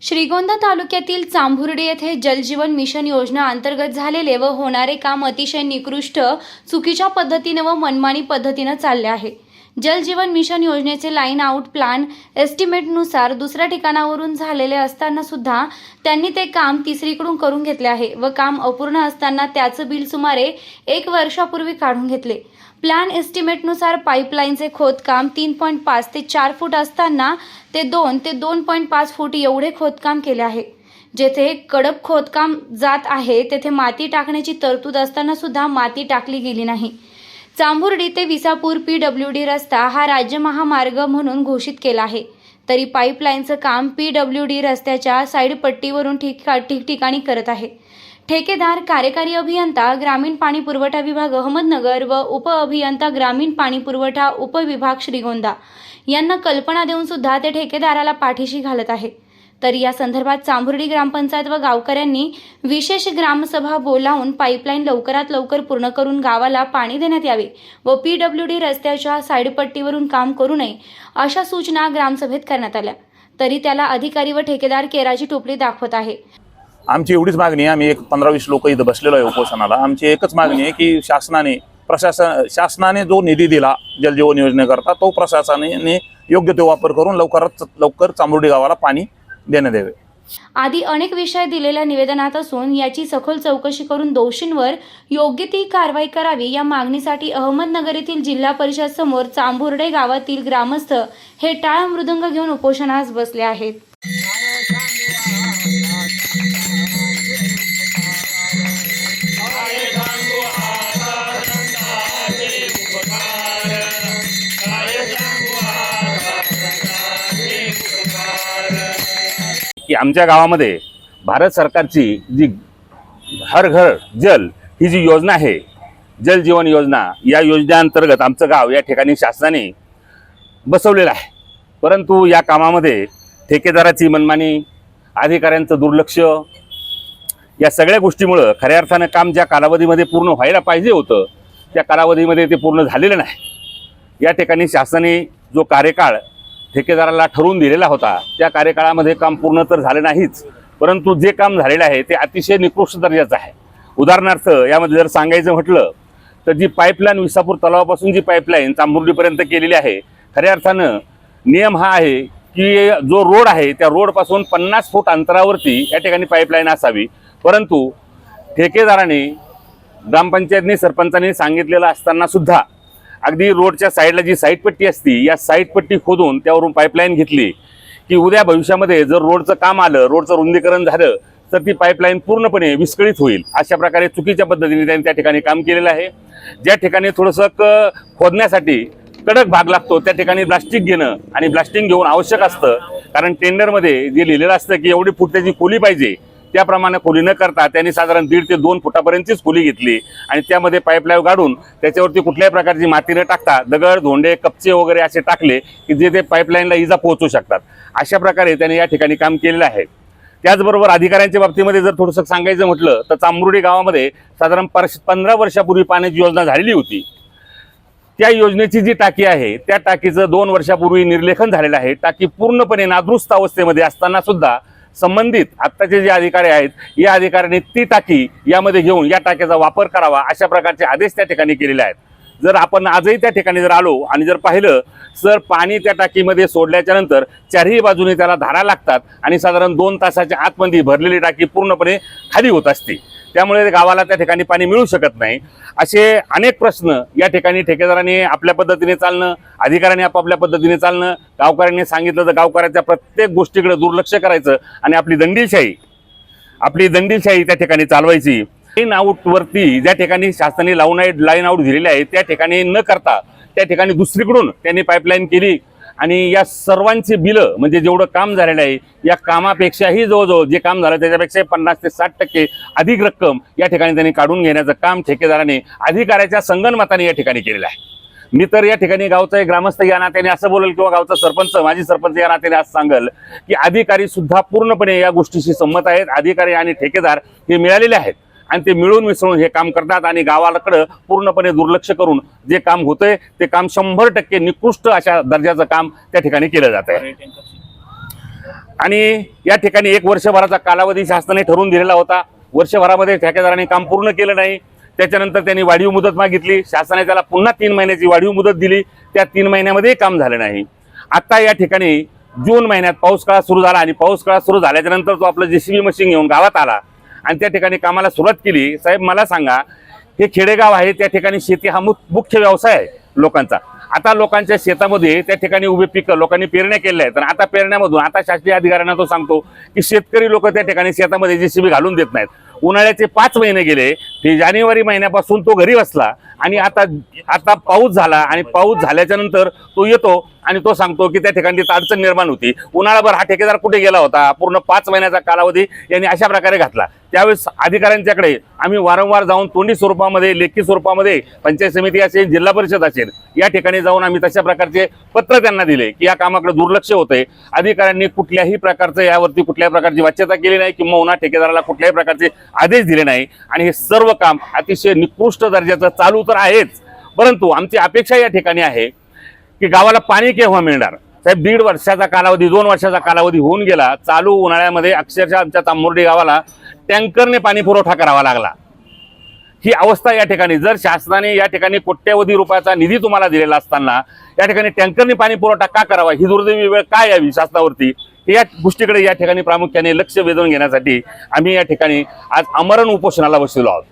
श्रीगोंदा तालुक्यातील चांभुर्डी येथे जलजीवन मिशन योजना अंतर्गत झालेले व होणारे काम अतिशय निकृष्ट, चुकीच्या पद्धतीने व मनमानी पद्धतीने चालले आहे। जलजीवन मिशन योजनेचे लाईन आउट प्लॅन एस्टिमेटनुसार दुसऱ्या ठिकाणावरून झालेले असताना सुद्धा त्यांनी ते काम तिसरीकडून करून घेतले आहे व काम अपूर्ण असताना त्याचं बिल सुमारे 1 वर्षापूर्वी काढून घेतले। प्लॅन एस्टिमेटनुसार पाईपलाईनचे खोदकाम 3.5 ते 4 फूट असताना ते 2 ते 2.5 फूट एवढे खोदकाम केले आहे। जेथे कडक खोदकाम जात आहे तेथे माती टाकण्याची तरतूद असताना सुद्धा माती टाकली गेली नाही। चांभुर्डी ते विसापूर PWD रस्ता हा राज्य महामार्ग म्हणून घोषित केला आहे, तरी पाईपलाईनचं काम PWD रस्त्याच्या साईड पट्टीवरून ठिकठिकाणी करत आहे। ठेकेदार कार्यकारी अभियंता ग्रामीण पाणी पुरवठा विभाग अहमदनगर व उपअभियंता ग्रामीण पाणी पुरवठा उपविभाग श्रीगोंदा यांना कल्पना देऊन सुद्धा ते ठेकेदाराला पाठीशी घालत आहे। तरी या संदर्भात चांभुर्डी ग्रामपंचायत व गावकऱ्यांनी विशेष ग्रामसभा बोलावून पाईपलाईन लवकरात लवकर पूर्ण करून गावाला पाणी देण्यात यावे व PWD रस्त्याच्या साईडपट्टीवरून काम करू नये अशा सूचना ग्रामसभेत करण्यात आल्या, तरी त्याला अधिकारी व ठेकेदार केराची टोपली दाखवत आहे। आमची एवढीच मागणी आहे, आम्ही 15-20 लोक इथं बसलेलो आहे उपोषणाला। आमची एकच मागणी आहे की शासनाने जो निधी दिला जलजीवन योजनेकरता तो प्रशासनाने योग्य तो वापर करून लवकरात लवकर चांभुर्डी गावाला पाणी देण्यात यावे। आदी अनेक विषय दिलेल्या निवेदनात असून याची सखोल चौकशी करून दोषींवर योग्य ती कारवाई करावी या मागणीसाठी अहमदनगर येथील जिल्हा परिषद समोर चांभुर्डे गावातील ग्रामस्थ हे टाळ मृदंग घेऊन उपोषणास बसले आहेत। की आमच्या गावामध्ये भारत सरकारची जी हर घर जल ही जी योजना आहे, जल जीवन योजना, या योजनेअंतर्गत आमचं गाव या ठिकाणी शासनाने बसवलेलं आहे। परंतु या कामामध्ये ठेकेदाराची मनमानी, अधिकाऱ्यांचं दुर्लक्ष, या सगळ्या गोष्टीमुळे खऱ्या अर्थानं काम ज्या कालावधीमध्ये पूर्ण व्हायला पाहिजे होतं त्या कालावधीमध्ये ते पूर्ण झालेलं नाही। या ठिकाणी शासनाने जो कार्यकाळ ठेकेदाराला ठरवून दिलेला होता त्या कार्यकाळामध्ये काम पूर्ण तर झाले नाहीच, परंतु जे काम झालेलं आहे ते अतिशय निकृष्ट दर्जाचं आहे। उदाहरणार्थ यामध्ये जर सांगायचं म्हटलं तर जी पाईपलाईन विसापूर तलावापासून जी पाईपलाईन चांभुर्डीपर्यंत केलेली आहे, खऱ्या अर्थानं नियम हा आहे की जो रोड आहे त्या रोडपासून 50 फूट अंतरावरती या ठिकाणी पाईपलाईन असावी, परंतु ठेकेदाराने, ग्रामपंचायतने, सरपंचांनी सांगितलेलं असताना सुद्धा अगदी रोडच्या साईडला जी साईडपट्टी असती या साईडपट्टी खोदून त्यावरून पाईपलाईन घेतली की उद्या भविष्यामध्ये जर रोडचं काम आलं, रोडचं रुंदीकरण झालं तर ती पाईपलाईन पूर्णपणे विस्कळीत होईल। अशा प्रकारे चुकीच्या पद्धतीने त्यांनी त्या ठिकाणी काम केलेलं आहे। ज्या ठिकाणी थोडंसं खोदण्यासाठी कडक भाग लागतो त्या ठिकाणी ब्लास्टिक घेणं आणि ब्लास्टिंग घेऊन आवश्यक असतं, कारण टेंडरमध्ये जे लिहिलेलं असतं की एवढी फूट त्याची खोली पाहिजे त्याप्रमाणे खोली न करता त्यांनी साधारण 1.5 ते 2 फुटापर्यंतचीच खोली घेतली आणि त्यामध्ये पाईपलाईन गाडून त्याच्यावरती कुठल्याही प्रकारची माती न टाकता दगड, धोंडे, कपचे वगैरे असे टाकले की जे ते पाईपलाईनला इजा पोहोचू शकतात। अशा प्रकारे त्यांनी या ठिकाणी काम केलेलं आहे। त्याचबरोबर अधिकाऱ्यांच्या बाबतीमध्ये जर थोडंसं सांगायचं म्हटलं तर चांभुर्डी गावामध्ये साधारण 15 वर्षापूर्वी पाण्याची योजना झालेली होती। त्या योजनेची जी टाकी आहे त्या टाकीचं 2 वर्षापूर्वी निर्लेखन झालेलं आहे। टाकी पूर्णपणे नादुरुस्त अवस्थेमध्ये असताना सुद्धा संबंधित आत्ताचे जे अधिकारी आहेत या अधिकाऱ्यांनी ती टाकी यामध्ये घेऊन या टाकीचा वापर करावा अशा प्रकारचे आदेश त्या ठिकाणी केलेले आहेत। जर आपण आजही त्या ठिकाणी जर आलो आणि जर पाहिलं तर पाणी त्या टाकीमध्ये सोडल्याच्या नंतर चारही बाजूने त्याला धारा लागतात आणि साधारण 2 तासाच्या आतमध्ये भरलेली टाकी पूर्णपणे खाली होत असते, त्यामुळे गावाला त्या ठिकाणी पाणी मिळू शकत नाही। असे अनेक प्रश्न या ठिकाणी ठेकेदाराने आपल्या पद्धतीने चालणं, अधिकाऱ्यांनी आपापल्या पद्धतीने चालणं, गावकऱ्यांनी सांगितलं तर गावकऱ्याच्या प्रत्येक गोष्टीकडे दुर्लक्ष करायचं आणि आपली दंडीशाही त्या ठिकाणी चालवायची। लाईन आउटवरती ज्या ठिकाणी शासनाने लाईन आउट दिलेली आहे त्या ठिकाणी न करता त्या ठिकाणी दुसरीकडून त्यांनी पाईपलाईन केली आणि या सर्वांची बिलं म्हणजे जेवढं काम झालेलं आहे या कामापेक्षाही जवळजवळ जे काम झालं त्याच्यापेक्षा 50 ते 60% अधिक रक्कम या ठिकाणी त्यांनी काढून घेण्याचं काम ठेकेदाराने अधिकाऱ्याच्या संगनमताने या ठिकाणी केलेलं आहे। मी तर या ठिकाणी गावचा ग्रामस्थ या नात्याने असं बोलेल किंवा गावचा सरपंच, माजी सरपंच या नात्याने असं सांगेल की अधिकारी सुद्धा पूर्णपणे या गोष्टीशी संमत आहेत। अधिकारी आणि ठेकेदार हे मिळालेले आहेत आणि ते मिळून मिसळून हे काम करतात आणि गावाकडे पूर्णपणे दुर्लक्ष करून जे काम होतंय ते काम 100% निकृष्ट अशा दर्जाचं काम त्या ठिकाणी केलं जात आहे। आणि या ठिकाणी 1 वर्षभराचा कालावधी शासनाने ठरवून दिलेला होता. वर्षभरामध्ये ठेकेदारांनी काम पूर्ण केलं नाही. त्याच्यानंतर त्यांनी वाढीव मुदत मागितली. शासनाने त्याला पुन्हा 3 महिन्याची वाढीव मुदत दिली. त्या 3 महिन्यामध्ये काम झालं नाही. आता या ठिकाणी जून महिन्यात पाऊस काळ सुरू झाला आणि पाऊस काळ सुरू झाल्याच्या नंतर तो आपलं JCB मशीन घेऊन गावात आला आणि त्या ठिकाणी कामाला सुरुवात केली. साहेब मला सांगा, हे खेडेगाव आहे, त्या ठिकाणी शेती हा मुख्य व्यवसाय आहे लोकांचा. आता लोकांच्या शेतामध्ये त्या ठिकाणी उभे पिकं लोकांनी पेरण्या केल्या आहेत. तर आता पेरण्यामधून आता शासकीय अधिकाऱ्यांना तो सांगतो की शेतकरी लोक त्या ठिकाणी शेतामध्ये JCB घालून देत नाहीत. उन्हाळ्याचे 5 महिने गेले, ते जानेवारी महिन्यापासून तो घरी बसला आणि आता पाऊस झाला आणि पाऊस झाल्याच्या नंतर तो येतो आणि तो सांगतो की त्या ठिकाणी अडचण निर्माण होती. उन्हाळाभर हा ठेकेदार कुठे गेला होता? पूर्ण 5 महिन्याचा कालावधी यांनी अशा प्रकारे घातला. त्यावेळेस अधिकाऱ्यांच्याकडे आम्ही वारंवार जाऊन तोंडी स्वरूपामध्ये, लेखी स्वरूपामध्ये, पंचायत समिती असेल, जिल्हा परिषद असेल, या ठिकाणी जाऊन आम्ही तशा प्रकारचे पत्र त्यांना दिले की या कामाकडे दुर्लक्ष होतंय. अधिकाऱ्यांनी कुठल्याही प्रकारचं यावरती कुठल्याही प्रकारची वाच्यता केली नाही किंवा ठेकेदाराला कुठल्याही प्रकारचे आदेश दिले नाही. आणि हे सर्व काम अतिशय निकृष्ट दर्जाचं चालू तर आहेच, परंतु आमची अपेक्षा या ठिकाणी आहे की गावाला पाणी केव्हा मिळणार? साहेब 1.5 वर्षाचा कालावधी, 2 वर्षाचा कालावधी होऊन गेला. चालू उन्हाळ्यामध्ये अक्षरशः आमच्या तांबुर्डी गावाला टँकरने पाणी पुरवठा करावा लागला. ही अवस्था या ठिकाणी, जर शासनाने या ठिकाणी कोट्यवधी रुपयाचा निधी तुम्हाला दिलेला असताना या ठिकाणी टँकरने पाणी पुरवठा का करावा? ही दुर्दैवी वेळ काय यावी शासनावरती? या गोष्टीकडे या ठिकाणी प्रामुख्याने लक्ष वेधून घेण्यासाठी आम्ही या ठिकाणी आज आमरण उपोषणाला बसलेलो आहोत.